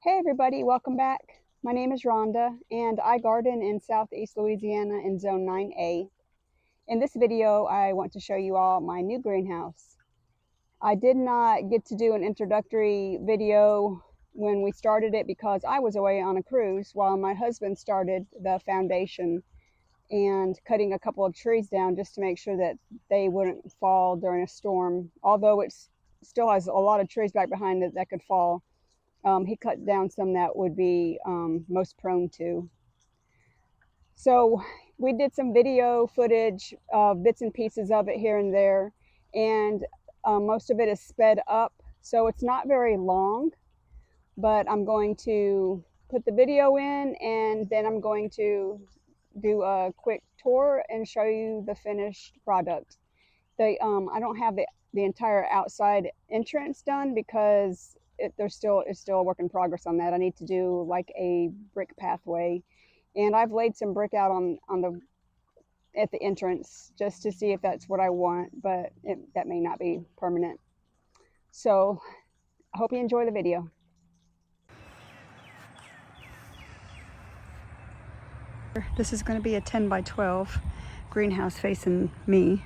Hey everybody, welcome back. My name is Rhonda and I garden in Southeast Louisiana in Zone 9A. In this video, I want to show you all my new greenhouse. I did not get to do an introductory video when we started it because I was away on a cruise while my husband started the foundation and cutting a couple of trees down just to make sure that they wouldn't fall during a storm. Although it still has a lot of trees back behind it that could fall. He cut down some that would be most prone to. So we did some video footage, bits and pieces of it here and there, and most of it is sped up, so it's not very long, but I'm going to put the video in and then I'm going to do a quick tour and show you the finished product. I don't have the entire outside entrance done because it's still a work in progress on that. I need to do like a brick pathway, and I've laid some brick out at the entrance just to see if that's what I want, but that may not be permanent. So I hope you enjoy the video. This is going to be a 10 by 12 greenhouse facing me.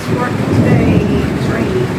less work today. It's raining.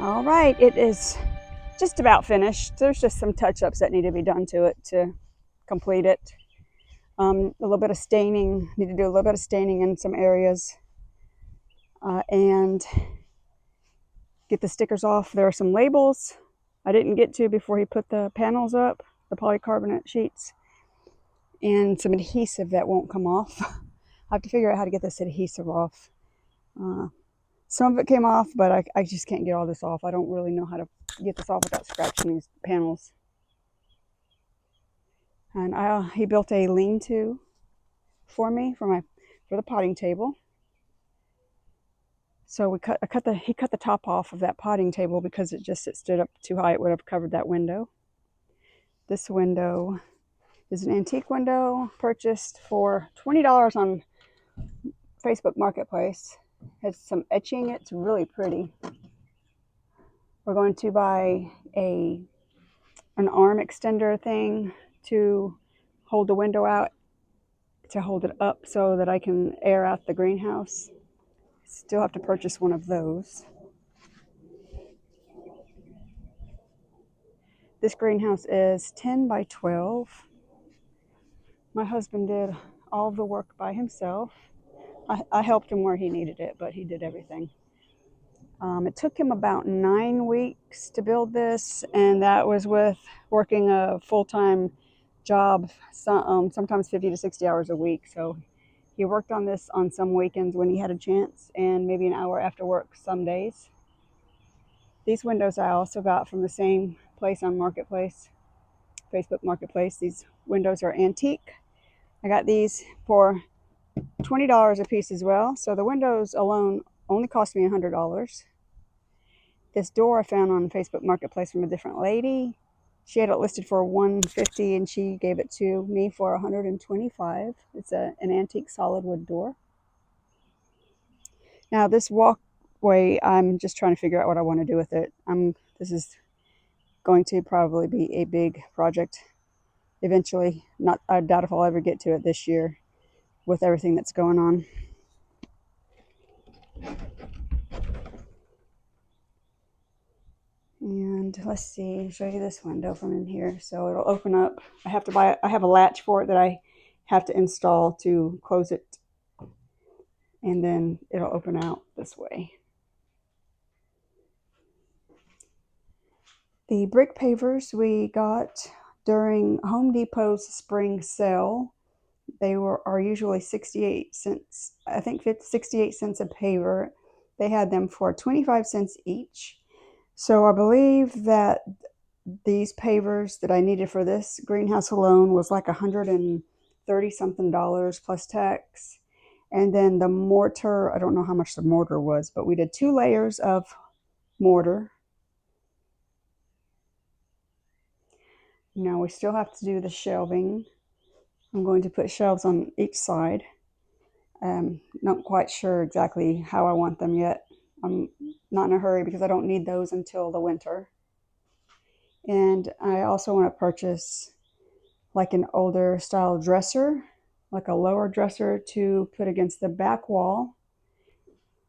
All right, it is just about finished. There's just some touch-ups that need to be done to it to complete it. A little bit of staining, need to do a little bit of staining in some areas, and get the stickers off. There are some labels I didn't get to before he put the panels up, the polycarbonate sheets, and some adhesive that won't come off. I have to figure out how to get this adhesive off. Some of it came off, but I just can't get all this off. I don't really know how to get this off without scratching these panels. And he built a lean-to for me for the potting table. So he cut the top off of that potting table because it stood up too high. It would have covered that window. This window is an antique window purchased for $20 on Facebook Marketplace. Has some etching. It's really pretty. We're going to buy an arm extender thing to hold the window out, to hold it up so that I can air out the greenhouse. Still have to purchase one of those. This greenhouse is 10 by 12. My husband did all the work by himself. I helped him where he needed it, but he did everything. It took him about 9 weeks to build this, and that was with working a full-time job, sometimes 50 to 60 hours a week. So he worked on this on some weekends when he had a chance, and maybe an hour after work some days. These windows I also got from the same place on Marketplace, Facebook Marketplace. These windows are antique. I got these for $20 a piece as well. So the windows alone only cost me $100. This door I found on Facebook Marketplace from a different lady. She had it listed for $150 and she gave it to me for $125. It's an antique solid wood door. Now this walkway, I'm just trying to figure out what I want to do with it. This is going to probably be a big project eventually. I doubt if I'll ever get to it this year with everything that's going on. And let's see, show you this window from in here. So it'll open up. I have a latch for it that I have to install to close it. And then it'll open out this way. The brick pavers we got during Home Depot's spring sale. They are usually 68 cents. I think 68 cents a paver. They had them for 25 cents each. So I believe that these pavers that I needed for this greenhouse alone was like $130 something plus tax. And then the mortar, I don't know how much the mortar was, but we did 2 layers of mortar. Now we still have to do the shelving. I'm going to put shelves on each side. Not quite sure exactly how I want them yet. I'm not in a hurry because I don't need those until the winter. And I also want to purchase like an older style dresser, like a lower dresser to put against the back wall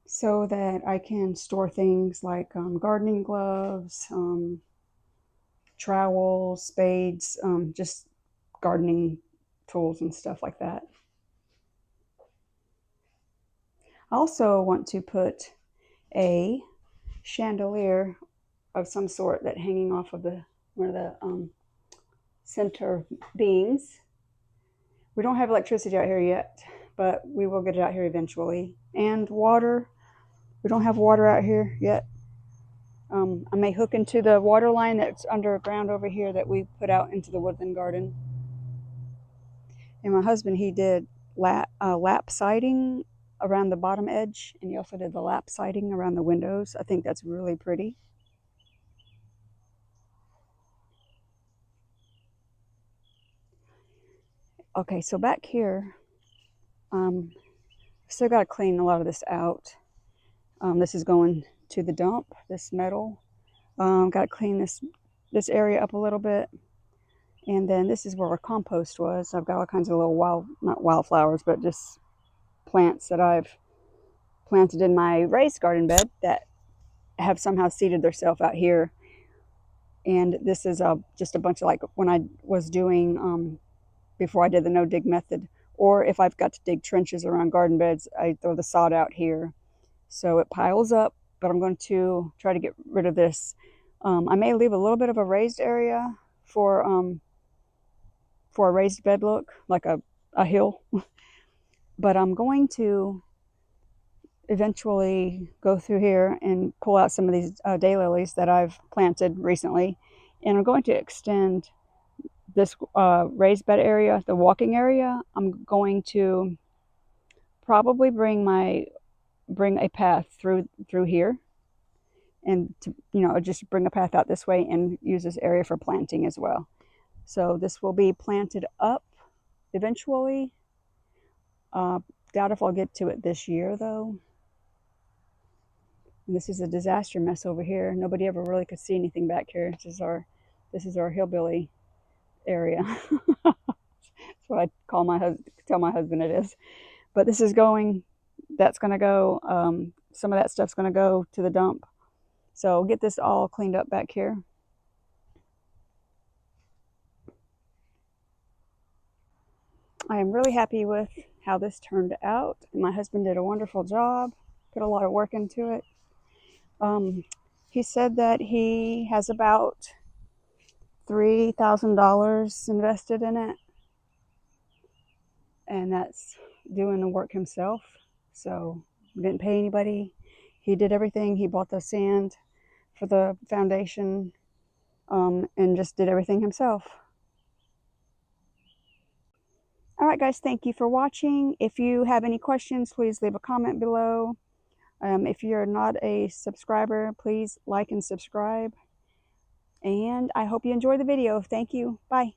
so that I can store things like gardening gloves, trowels, spades, just gardening tools and stuff like that. I also want to put a chandelier of some sort that hanging off of the one of the center beams. We don't have electricity out here yet, but we will get it out here eventually. And water. We don't have water out here yet. I may hook into the water line that's underground over here that we put out into the woodland garden. And my husband, he did lap siding around the bottom edge, and he also did the lap siding around the windows. I think that's really pretty. Okay, so back here, still got to clean a lot of this out. This is going to the dump, this metal. Got to clean this area up a little bit. And then this is where our compost was. I've got all kinds of little not wildflowers, but just plants that I've planted in my raised garden bed that have somehow seeded themselves out here. And this is just a bunch of like when I was doing, before I did the no dig method, or if I've got to dig trenches around garden beds, I throw the sod out here. So it piles up, but I'm going to try to get rid of this. I may leave a little bit of a raised area for a raised bed look, like a hill. But I'm going to eventually go through here and pull out some of these daylilies that I've planted recently. And I'm going to extend this raised bed area, the walking area. I'm going to probably bring a path through here, and to just bring a path out this way and use this area for planting as well. So this will be planted up eventually. Doubt if I'll get to it this year though. And this is a disaster mess over here. Nobody ever really could see anything back here. This is our hillbilly area. That's what I tell my husband it is. But this is going. That's going to go. Some of that stuff's going to go to the dump. So get this all cleaned up back here. I am really happy with how this turned out. My husband did a wonderful job. Put a lot of work into it. He said that he has about $3,000 invested in it, and that's doing the work himself. So we didn't pay anybody. He did everything. He bought the sand for the foundation, and just did everything himself. All right, guys, thank you for watching. If you have any questions, please leave a comment below. If you're not a subscriber, please like and subscribe. And I hope you enjoy the video. Thank you. Bye.